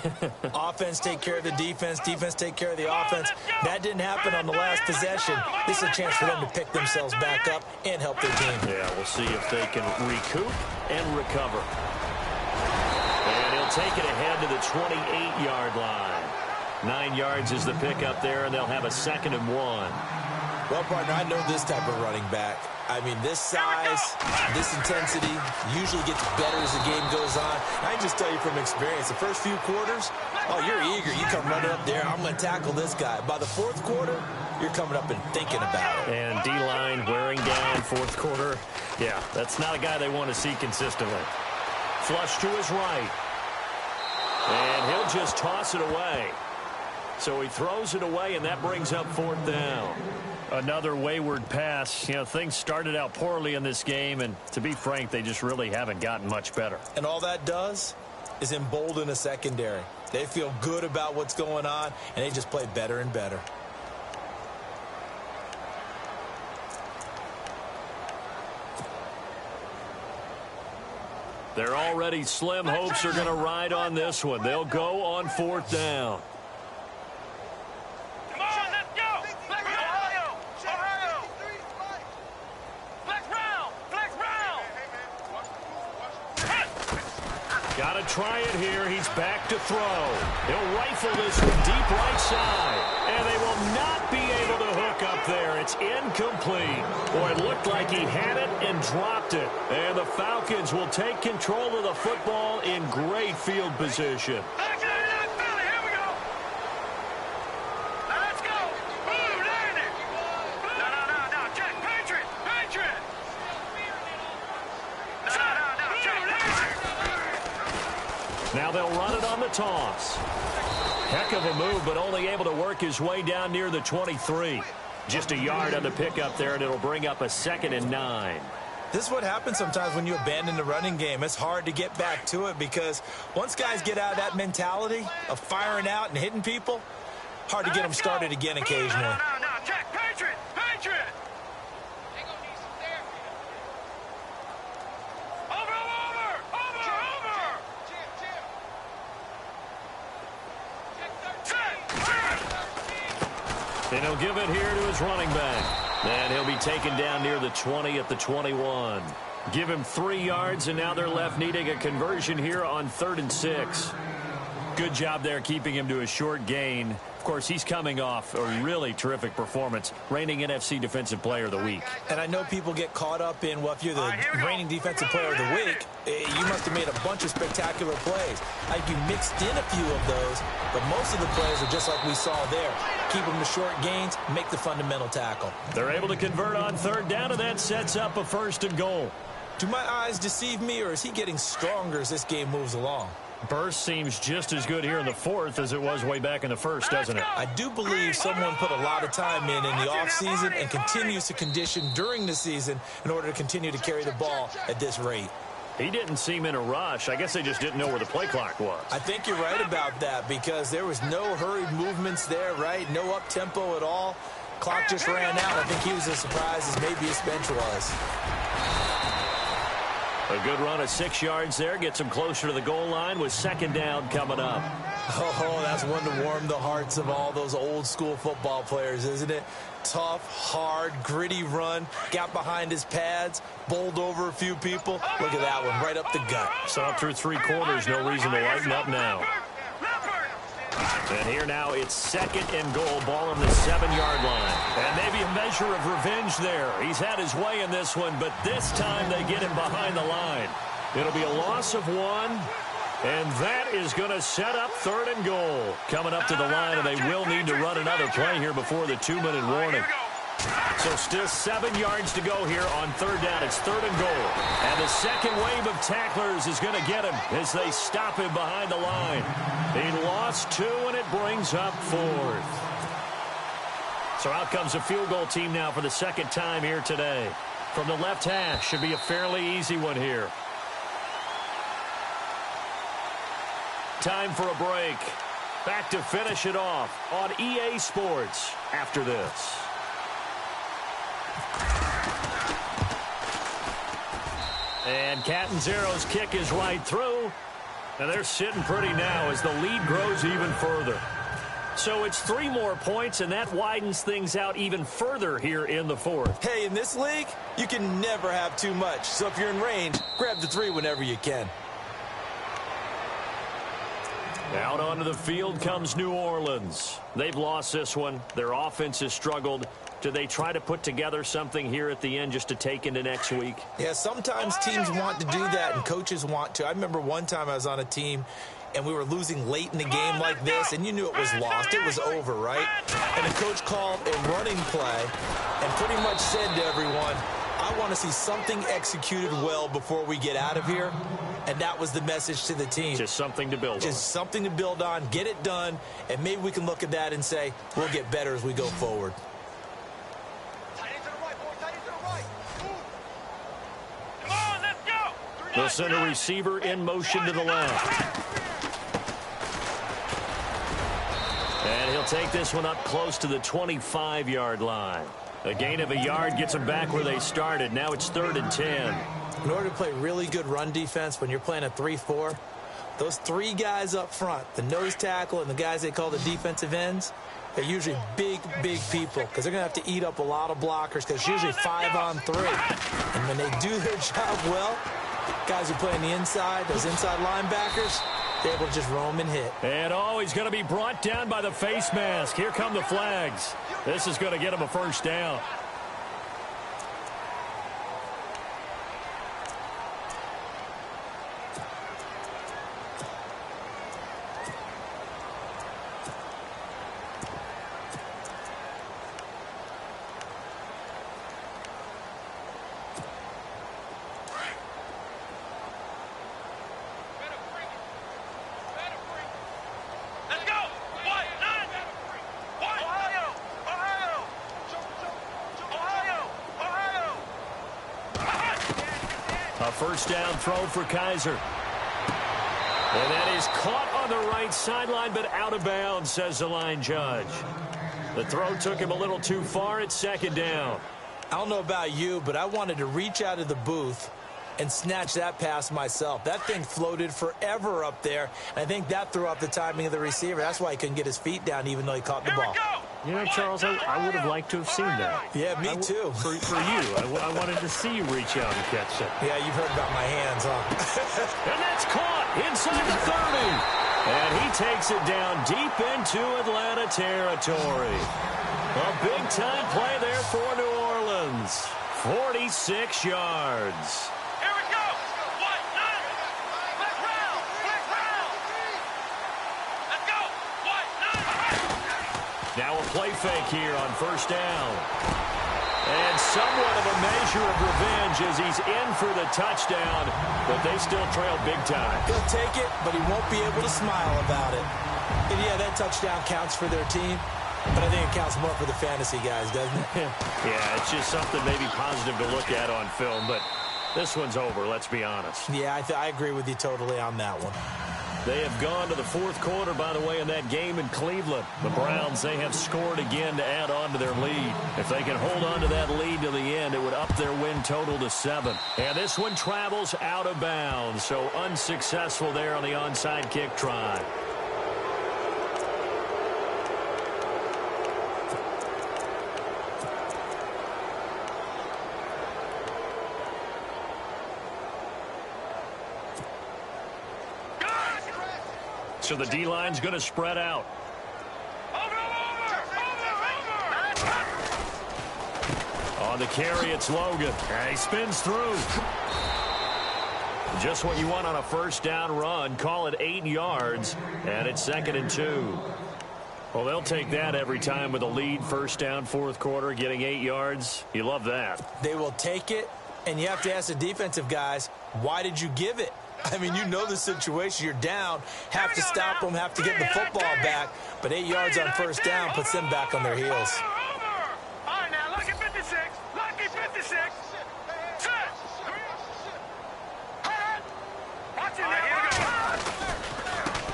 Offense take care of the defense, defense take care of the offense. That didn't happen on the last possession. This is a chance for them to pick themselves back up and help their team. Yeah, we'll see if they can recoup and recover. And he'll take it ahead to the 28-yard line. 9 yards is the pickup there, and they'll have a 2nd and 1. Well, partner, I know this type of running back. I mean, this size, this intensity usually gets better as the game goes on. I can just tell you from experience, the first few quarters, oh, you're eager. You come running up there, I'm going to tackle this guy. By the 4th quarter, you're coming up and thinking about it. And D-line wearing down 4th quarter. Yeah, that's not a guy they want to see consistently. Flush to his right. And he'll just toss it away. So he throws it away, and that brings up 4th down. Another wayward pass. You know, things started out poorly in this game, and to be frank, they just really haven't gotten much better. And all that does is embolden a secondary. They feel good about what's going on, and they just play better and better. They're already slim hopes are going to ride on this one. They'll go on 4th down. Got to try it here. He's back to throw. He'll rifle this one deep right side. And they will not be able to hook up there. It's incomplete. Boy, it looked like he had it and dropped it. And the Falcons will take control of the football in great field position. Now they'll run it on the toss. Heck of a move, but only able to work his way down near the 23. Just a yard on the pickup there, and it'll bring up a 2nd and 9. This is what happens sometimes when you abandon the running game. It's hard to get back to it because once guys get out of that mentality of firing out and hitting people, hard to get them started again occasionally. And he'll give it here to his running back. And he'll be taken down near the 20 at the 21. Give him 3 yards, and now they're left needing a conversion here on 3rd and 6. Good job there keeping him to a short gain. Of course, he's coming off a really terrific performance, reigning NFC Defensive Player of the Week. And I know people get caught up in, well, if you're the reigning Defensive Player of the Week, you must have made a bunch of spectacular plays. I think you mixed in a few of those, but most of the plays are just like we saw there. Keep them to short gains, make the fundamental tackle. They're able to convert on 3rd down, and that sets up a 1st and goal. Do my eyes deceive me, or is he getting stronger as this game moves along? Burst seems just as good here in the 4th as it was way back in the 1st, doesn't it? I do believe someone put a lot of time in the offseason and continues to condition during the season in order to continue to carry the ball at this rate. He didn't seem in a rush. I guess they just didn't know where the play clock was. I think you're right about that because there was no hurried movements there, right? No up-tempo at all. Clock just ran out. I think he was as surprised as maybe his bench was. A good run of 6 yards there. Gets him closer to the goal line with 2nd down coming up. Oh, that's one to warm the hearts of all those old-school football players, isn't it? Tough, hard, gritty run. Got behind his pads, bowled over a few people. Look at that one, right up the gut. Saw through 3 quarters. No reason to lighten up now. And here now it's 2nd and goal. Ball on the 7-yard line. And maybe a measure of revenge there. He's had his way in this one, but this time they get him behind the line. It'll be a loss of 1. And that is going to set up 3rd and goal. Coming up to the line, and they will need to run another play here before the 2-minute warning. So still 7 yards to go here on 3rd down. It's 3rd and goal. And the second wave of tacklers is going to get him as they stop him behind the line. He lost 2, and it brings up 4th. So out comes a field goal team now for the 2nd time here today. From the left hash, should be a fairly easy one here. Time for a break. Back to finish it off on EA Sports after this. And Catanzaro's kick is right through. And they're sitting pretty now as the lead grows even further. So it's 3 more points, and that widens things out even further here in the fourth. Hey, in this league, you can never have too much. So if you're in range, grab the 3 whenever you can. Out onto the field comes New Orleans. They've lost this one. Their offense has struggled. Do they try to put together something here at the end just to take into next week? Yeah, sometimes teams want to do that and coaches want to. I remember one time I was on a team and we were losing late in the game like this, and you knew it was lost. It was over, right? And the coach called a running play and pretty much said to everyone, I want to see something executed well before we get out of here. And that was the message to the team. Just something to build on. Just something to build on, get it done, and maybe we can look at that and say, we'll get better as we go forward. Come on, let's go. They'll send a receiver in motion to the left. And he'll take this one up close to the 25-yard line. A gain of a yard gets them back where they started. Now it's 3rd and 10. In order to play really good run defense when you're playing a 3-4, those 3 guys up front, the nose tackle and the guys they call the defensive ends, they're usually big, big people because they're going to have to eat up a lot of blockers because it's usually 5 on 3. And when they do their job well, guys who play on the inside, those inside linebackers, they're able to just roam and hit. And he's going to be brought down by the face mask. Here come the flags. This is going to get him a first down. A first down throw for Kaiser. And that is caught on the right sideline, but out of bounds, says the line judge. The throw took him a little too far. It's 2nd down. I don't know about you, but I wanted to reach out of the booth and snatch that pass myself. That thing floated forever up there, and I think that threw off the timing of the receiver. That's why he couldn't get his feet down even though he caught the ball. You know, Charles, I would have liked to have seen that. Yeah, me too. For you, I wanted to see you reach out and catch it. Yeah, you've heard about my hands, huh? And that's caught inside the 30. And he takes it down deep into Atlanta territory. A big-time play there for New Orleans. 46 yards. Here we go. 1, 9. Let's round. Let's round. Let's go. 1, 9. Now a play fake here on first down. And somewhat of a measure of revenge as he's in for the touchdown, but they still trail big time. He'll take it, but he won't be able to smile about it. And yeah, that touchdown counts for their team, but I think it counts more for the fantasy guys, doesn't it? Yeah, it's just something maybe positive to look at on film, but this one's over, let's be honest. Yeah, I agree with you totally on that one. They have gone to the 4th quarter, by the way, in that game in Cleveland. The Browns, they have scored again to add on to their lead. If they can hold on to that lead to the end, it would up their win total to 7. And this one travels out of bounds, so unsuccessful there on the onside kick try. So the D-line's going to spread out. On the carry, it's Logan. And he spins through. Just what you want on a first down run. Call it 8 yards, and it's 2nd and 2. Well, they'll take that every time with a lead. First down, 4th quarter, getting 8 yards. You love that. They will take it, and you have to ask the defensive guys, why did you give it? I mean, you know the situation. You're down, have to stop them, have to get the football back. But 8 yards on first down puts them back on their heels. All right, now, lucky 56. Lucky 56. Set. Watch it now.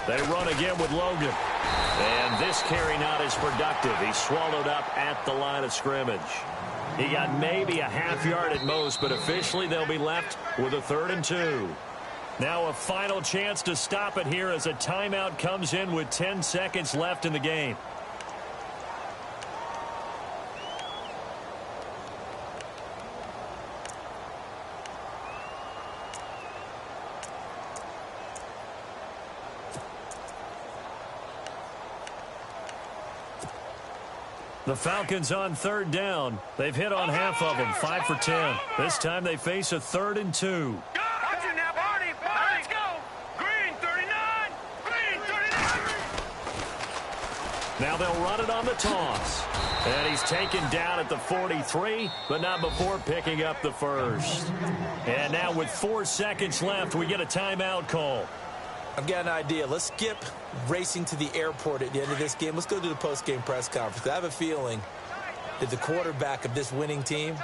They run again with Logan. And this carry not as productive. He's swallowed up at the line of scrimmage. He got maybe a half yard at most, but officially they'll be left with a 3rd and 2. Now a final chance to stop it here as a timeout comes in with 10 seconds left in the game. The Falcons on 3rd down. They've hit on half of them, 5 for 10. This time they face a 3rd and 2. Watch it now, Barney. Let's go. Green 39. Green 39. Now they'll run it on the toss. And he's taken down at the 43, but not before picking up the 1st. And now with 4 seconds left, we get a timeout call. I've got an idea. Let's skip racing to the airport at the end of this game. Let's go to the post-game press conference. I have a feeling that the quarterback of this winning team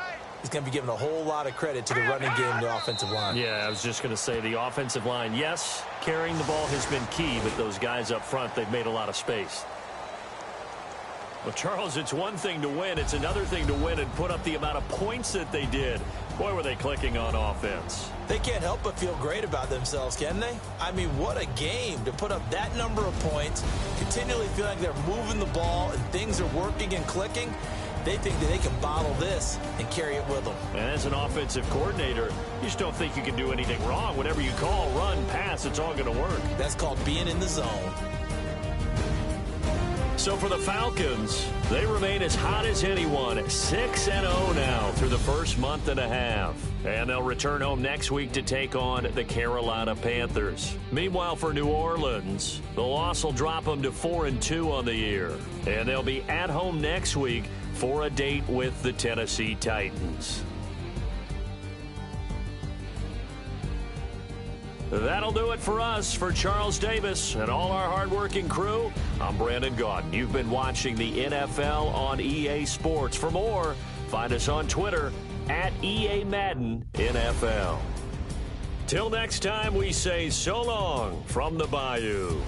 is going to be given a whole lot of credit to the running game and the offensive line. Yeah, I was just going to say the offensive line, yes, carrying the ball has been key, but those guys up front, they've made a lot of space. Well, Charles, it's one thing to win. It's another thing to win and put up the amount of points that they did. Boy, were they clicking on offense. They can't help but feel great about themselves, can they? I mean, what a game to put up that number of points, continually feel like they're moving the ball and things are working and clicking. They think that they can bottle this and carry it with them. And as an offensive coordinator, you just don't think you can do anything wrong. Whatever you call, run, pass, it's all going to work. That's called being in the zone. So for the Falcons, they remain as hot as anyone, 6-0 now through the first month and a half. And they'll return home next week to take on the Carolina Panthers. Meanwhile, for New Orleans, the loss will drop them to 4-2 on the year. And they'll be at home next week for a date with the Tennessee Titans. That'll do it for us. For Charles Davis and all our hardworking crew, I'm Brandon Gaudin. You've been watching the NFL on EA Sports. For more, find us on Twitter at EA Madden NFL. Till next time, we say so long from the Bayou.